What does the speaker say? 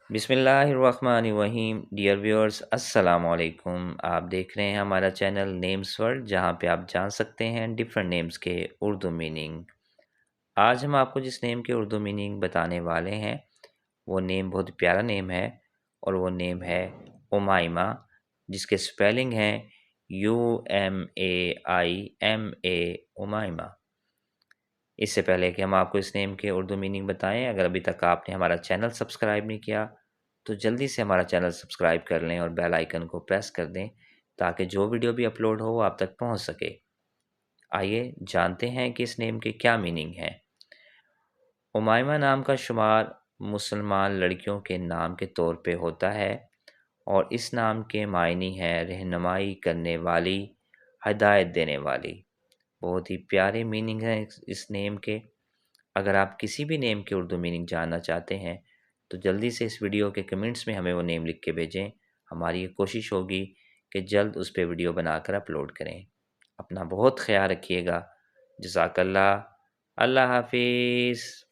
بسم اللہ الرحمن الرحیم ڈیئر ویورز السلام علیکم۔ آپ دیکھ رہے ہیں ہمارا چینل نیمز ورلڈ، جہاں پہ آپ جان سکتے ہیں ڈفرینٹ نیمز کے اردو میننگ۔ آج ہم آپ کو جس نیم کے اردو میننگ بتانے والے ہیں وہ نیم بہت پیارا نیم ہے، اور وہ نیم ہے امائمہ، جس کے سپیلنگ ہیں UMAIMA امائمہ۔ اس سے پہلے کہ ہم آپ کو اس نیم کے اردو میننگ بتائیں، اگر ابھی تک آپ نے ہمارا چینل سبسکرائب نہیں کیا تو جلدی سے ہمارا چینل سبسکرائب کر لیں اور بیل آئیکن کو پریس کر دیں تاکہ جو ویڈیو بھی اپلوڈ ہو وہ آپ تک پہنچ سکے۔ آئیے جانتے ہیں کہ اس نیم کے کیا میننگ ہیں۔ امائمہ نام کا شمار مسلمان لڑکیوں کے نام کے طور پہ ہوتا ہے، اور اس نام کے معنی ہے رہنمائی کرنے والی، ہدایت دینے والی۔ بہت ہی پیارے میننگ ہیں اس نیم کے۔ اگر آپ کسی بھی نیم کے اردو میننگ جاننا چاہتے ہیں تو جلدی سے اس ویڈیو کے کمنٹس میں ہمیں وہ نیم لکھ کے بھیجیں۔ ہماری یہ کوشش ہوگی کہ جلد اس پہ ویڈیو بنا کر اپلوڈ کریں۔ اپنا بہت خیال رکھیے گا۔ جزاک اللہ۔ اللہ حافظ۔